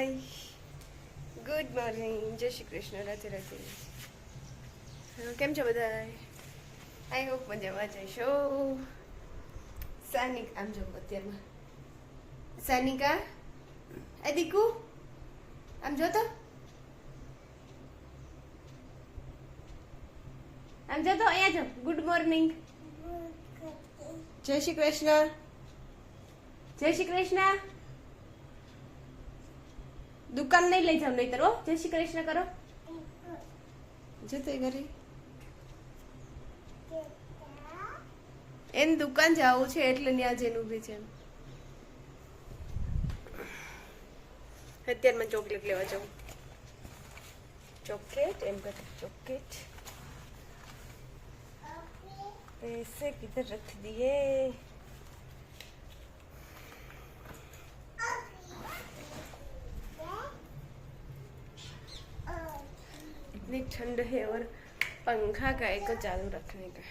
હાય, good morning, જય શ્રી કૃષ્ણ, રાધે રાધે. કેમ છો બધા? આઈ હોપ મજામાં જશો. સાનિક આમ જો અત્યારમાં સાનિકા એ દીકુ આમ જો તો અહીંયા જો. ગુડ મોર્નિંગ, જય શ્રી કૃષ્ણ, જય શ્રી કૃષ્ણ. દુકાન નહીં લઈ જાવ નહીતર. જય શ્રી કૃષ્ણ કરો. જતો ઘરે એની દુકાન જવું છે એટલે ત્યાં જઈને ઊભી છે. અત્યારમાં ચોકલેટ લેવા જાઉં. ચોકલેટ એમ કર, ચોકલેટ पैसे किधर रख दिए? इतनी ठंड है और पंखा का एक चालू रखने का.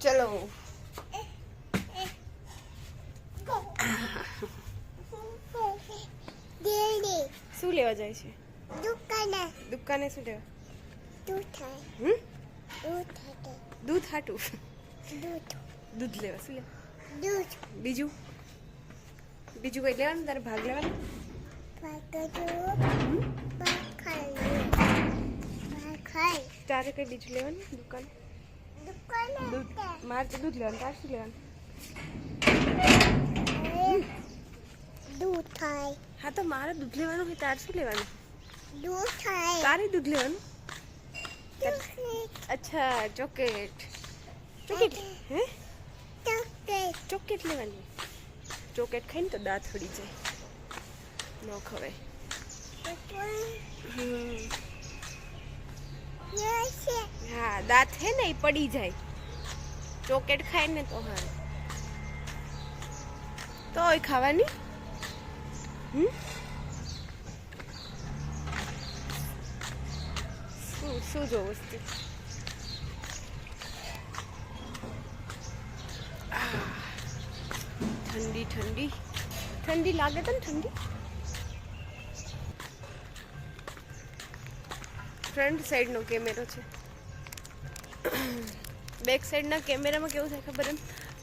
चलो શું લેવા જાય છે? દુકાને શું લેવા? દૂધ હાટું. દૂધ લેવા. શું લેવા? બીજું કઈ લેવાનું? તારે ભાગ લેવાનો? તારે કઈ બીજું લેવાનું? દુકાન દૂધ. મારે તો દૂધ લેવાનું. તારે શું લેવાનું? दूध खाए. हाँ तो मारे दूध लेवानो है. तार શું લેવાનું? दूध खाए. તારે દૂધ લેવાનું? अच्छा ચોકલેટ. ચોકલેટ હે? ચોકલેટ લેવાની. ચોકલેટ ખાઈને તો દાંત ફળી જાય. ન ખવાય. હા દાંત હે ને એ પડી જાય. ચોકલેટ ખાય ને તો હા તોય ખાવાની. શું જો વસ્તુ ઠંડી ઠંડી ઠંડી લાગે તો ને ઠંડી. ફ્રન્ટ સાઈડનો કેમેરો છે. બેક સાઈડના કેમેરામાં કેવું થાય ખબર? એમ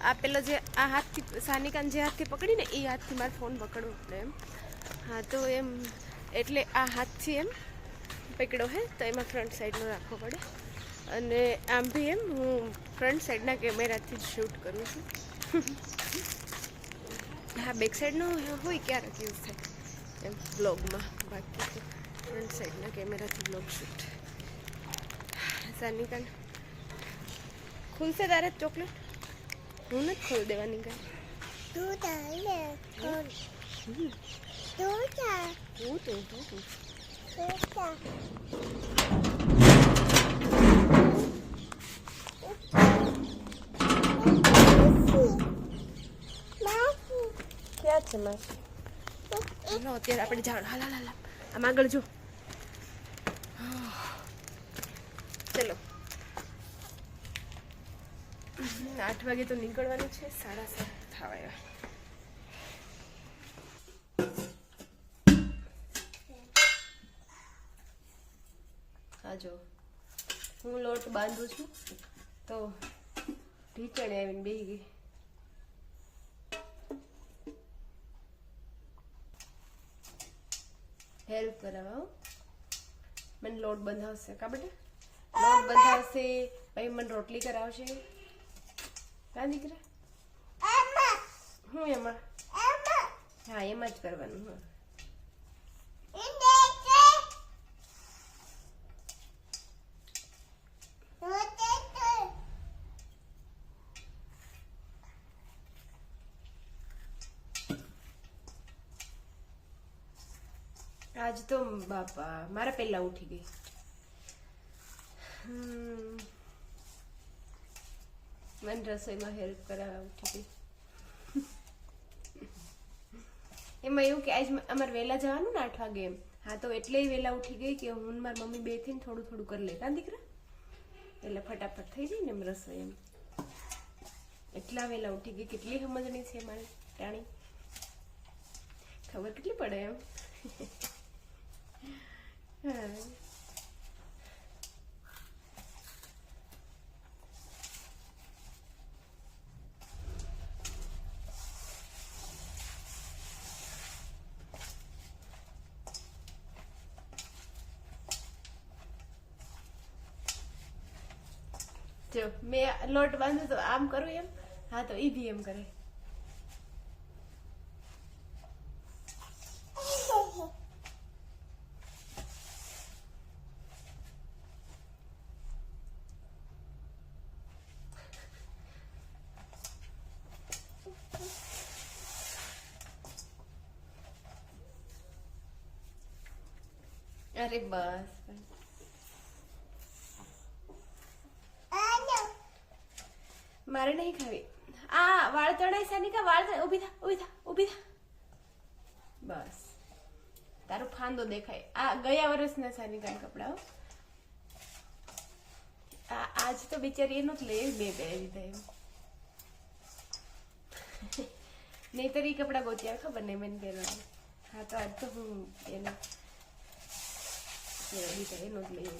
આ પેલો જે આ હાથથી સાનિકાને જે હાથથી પકડીને એ હાથથી મારે ફોન પકડવો પડે એમ. હા તો એમ એટલે આ હાથથી એમ પકડ્યો હે તો એમાં ફ્રન્ટ સાઈડનો રાખવો પડે. અને આમ બી એમ હું ફ્રન્ટ સાઈડના કેમેરાથી જ શૂટ કરું છું. હા બેક સાઈડનો હોય ક્યારેક યુઝ થાય એમ બ્લોગમાં. બાકી તો ફ્રન્ટ સાઈડના કેમેરાથી બ્લોગ શૂટ. સાનિકાને ખુલશે તારે ચોકલેટ? હું નથી ખોલ દેવાની કાંઈ. दूध आले. दूध आ. હું તો दूध आ. ક્યાં છે માસી? ચાલો અત્યારે આપણે જાણ. હાલ હાલ હાલ આમ આગળ જો. ચલો 8 વાગે તો નીકળવાનું છે. 7:30 થવા આવ્યા. હા જો હું લોટ બાંધું છું તો ઢીચણે આવીને બેસી ગઈ. હેલ્પ કરાવવા. મને લોટ બંધાવશે કા બેટા? લોટ બંધાવશે પછી મને રોટલી કરાવશે. કા દીકરા? હું એમાં હા એમાં જ કરવાનું. હા આજ તો બાપા મારા પહેલા ઉઠી ગઈ. મને રસોઈમાં હેલ્પ કરાવવા ઉઠી ગઈ. એમાં એવું કે આજ અમારે વહેલા જવાનું ને 8 વાગે એમ. હા તો એટલે વહેલા ઉઠી ગઈ કે હું મારી મમ્મી બે થઈને થોડું થોડું કરી લે કાં દીકરા, એટલે ફટાફટ થઈ જાય ને એમ રસોઈ એમ. એટલા વહેલા ઉઠી ગઈ. કેટલી સમજણી છે મારી ટાણી, ખબર કેટલી પડે એમ. હા જો મેં લોટ બાંધ્યો તો આમ કરું એમ, હા તો ઈ બી એમ કરે. અરે બસ મારે નહીં ખાવી. આ વાળ ચડાય સાનિકા, વાળ ઊભી થા, ઊભી થા, ઊભી થા. બસ તારો ફાંદો દેખાય. આ ગયા વર્ષના સાનિકાના કપડા હો. આજ તો બિચારી એનું જ લઈ બે પહેરી દીધા એમ. નહીતર ઈ કપડા ગોત્યા ખબર નહીં મને પહેરવાનું. હા તો આજ તો હું એનું એનું જ લઈ.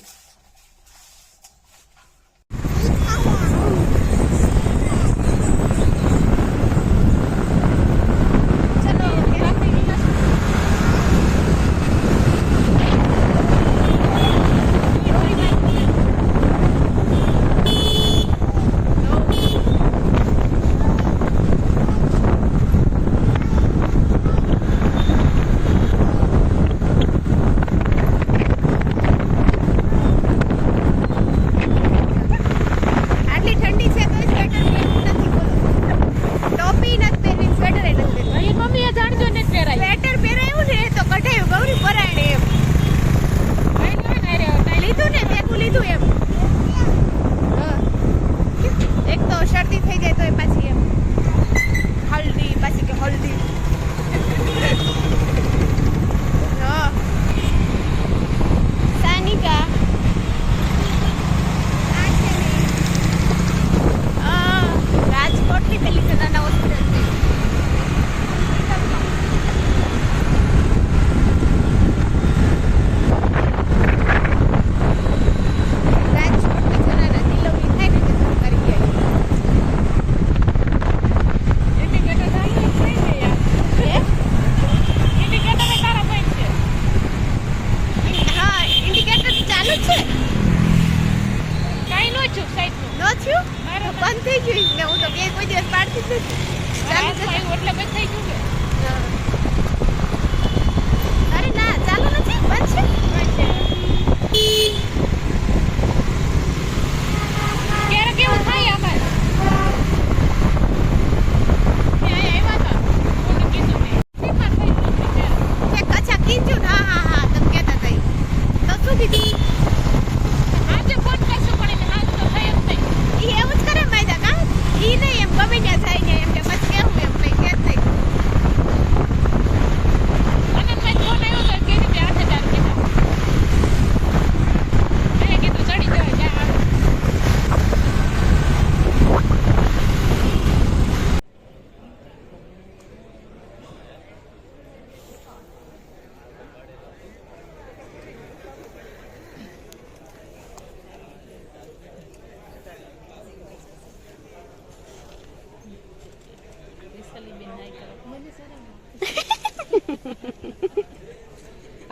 બંધ થઈ ગયું ને હું તો બે કોઈ દિવસ પાડતી જ નથી. ચાલુ એટલે બંધ થઈ ગયું કે અરે ના ચાલુ નથી, બંધ છે. ક્યારેક કેવું થાય અમારે કચ્છા કીધું હા હા હા તમે કહેતા હતા તો શું દીધી આજે ફોન કરશો પણ એને હાથ તો થાય જ નહીં. ઈ એવું જ કરે માયદા કા ઈ નહીં એમ ગમે ત્યાં જાય ને એમ કે પછી કેવું એમ કઈ કે જ નહીં. અને મેં ફોન આવ્યો તો કે રીતે 8000 કીધા મેં કીધું ચડી જાય જ્યાં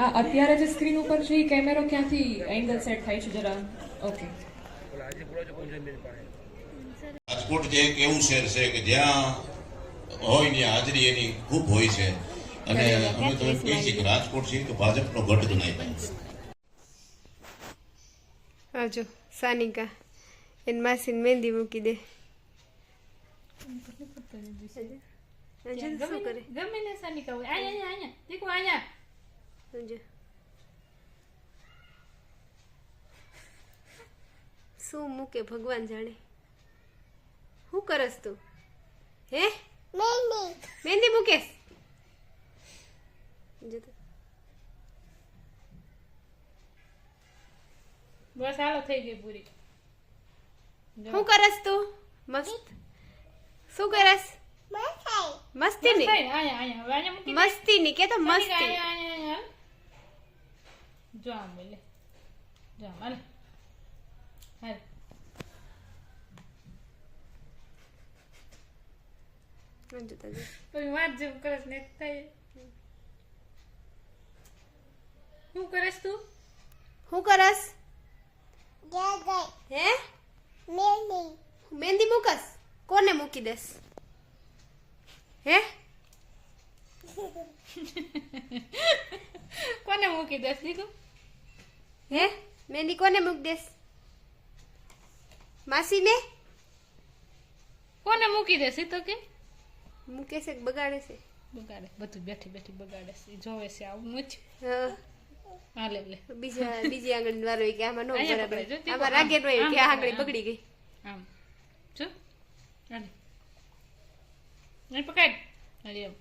આ અત્યારે જે સ્ક્રીન ઉપર છે એ કેમેરો ક્યાંથી એંગલ સેટ થાય છે જરા ઓકે. રાજકોટ જે એક એવું શહેર છે કે જ્યાં હોય ત્યાં હાજરી એની ખૂબ હોય છે અને અમે તો એમ કહીએ છીએ કે રાજકોટ છે તો ભાજપનો ગઢ ગણાય છે. આવજો સાનિકા એન માસીને મહેંદી મૂકી દે. શું કરે ગમે ને સાનિકા હોય આયા આયા દેખો આયા શું મૂકે ભગવાન જાણે. શું કરસ તું હે મહેંદી મૂકેશ બસ હાલો થઈ ગઈ પૂરી શું કરસ તું મસ્ત શું કરસ મસાઈ મસ્તી ની અહીંયા અહીંયા હવે અહીંયા મૂકી દે. મસ્તી ની કે તો અહીંયા, મસ્તી અહીંયા, અહીંયા, અહીંયા. જો આમ બોલે જો આમ હાલ હાલ જોતા જો. પછી વાત જેવું કરસ ને થાય શું કરસ તું શું કરસ જગઈ હે મેની મહેંદી મૂકસ કોને મૂકી દેસ હે કોને મૂકી દસ દીકું હે મહેંદી કોને મૂક દેસ માસીને કોને મૂકી દેસ ઈ તો કે મૂકે છે કે બગાડે છે બગાડે બધું બેઠી બેઠી બગાડે છે ઈ જોવે છે આવું મૂચ હા હાલે લે બીજી આંગળી વાળો કે આમાં નો અહીંયા બરાબર પકડે, જો, આમાં આમ, રાગે નો કે આ આમ, આંગળી આમ. બગડી ગઈ આમ જો હાલે નહીં પકડ હાલે એમ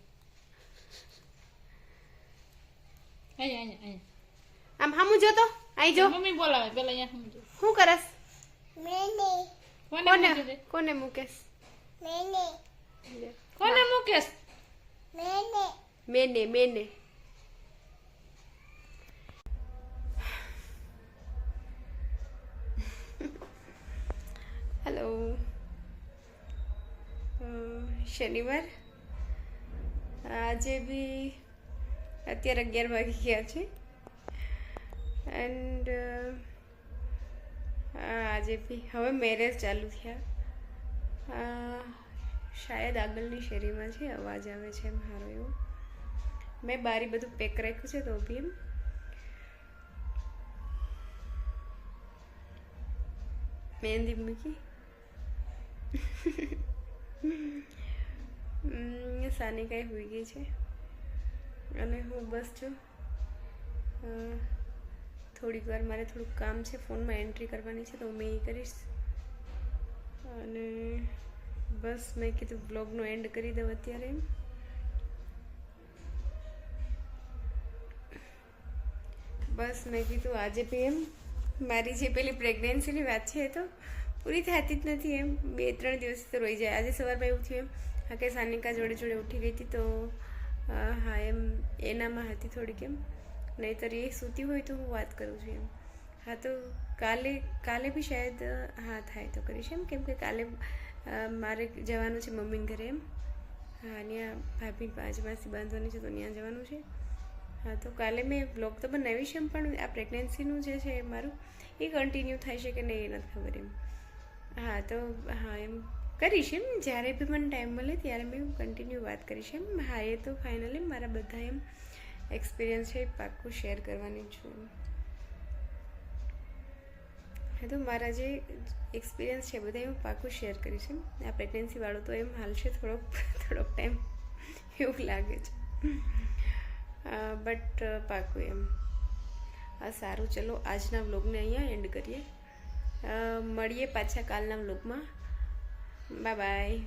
અહીંયા અહીંયા અહીંયા આમ હામું જો તો આઈ જો મમ્મી બોલાવે પેલા અહીંયા સમજો શું કરસ મેની કોને કોને મૂકી દે કોને મૂકેસ મેની કોને મૂકેસ મેની મેને મેને હેલો શનિવાર આજે બી અત્યારે 11 વાગી ગયા છે એન્ડ આજે બી હવે મેરેજ ચાલુ થયા શાયદ આગળની શેરીમાં છે અવાજ આવે છે મારો એવો મેં બારી બધું પેક રાખ્યું છે તો બી એમ મહેંદી મૂકી સાનિકાઈ હોઈ ગઈ છે અને હું બસ જો થોડીક વાર મારે થોડુંક કામ છે ફોનમાં એન્ટ્રી કરવાની છે તો મેં એ કરીશ અને બસ મેં કીધું બ્લોગનો એન્ડ કરી દઉં અત્યારે એમ બસ મેં કીધું આજે બી એમ મારી જે પેલી પ્રેગ્નન્સીની વાત છે એ તો પૂરી થતી જ નથી એમ 2-3 દિવસ તો રોઈ જાય આજે સવારમાં એવું થયું એમ હા કે સાનિકા જોડે જોડે ઉઠી ગઈ હતી તો હા એમ એનામાં હતી થોડીક એમ નહીંતર એ સૂતી હોય તો હું વાત કરું છું એમ હા તો કાલે બી શાયદ હા થાય તો કરીશ એમ કેમ કે કાલે મારે જવાનું છે મમ્મીને ઘરે એમ હા ત્યાં ભાભી પાંચમાસથી બાંધવાની છે તો ત્યાં જવાનું છે હા તો કાલે મેં બ્લોગ તો બનાવીશ એમ પણ આ પ્રેગ્નન્સીનું જે છે મારું એ કન્ટિન્યુ થાય છે કે નહીં એ નથી ખબર એમ હા તો હા એમ કરીશ એમ જ્યારે બી મને ટાઈમ મળે ત્યારે મેં કન્ટિન્યુ વાત કરીશ એમ હા એ તો ફાઇનલી મારા બધા એમ એક્સપિરિયન્સ છે એ પાક્કું શેર કરવાની છું હા તો મારા જે એક્સપિરિયન્સ છે બધા હું પાક્કું શેર કરીશ એમ આ પ્રેગ્નન્સીવાળો તો એમ હાલશે થોડોક ટાઈમ એવું લાગે છે બટ પાક્કું એમ સારું ચલો આજના વ્લોગને અહીંયા એન્ડ કરીએ મળીએ પાછા કાલના વ્લોગમાં બાય બાય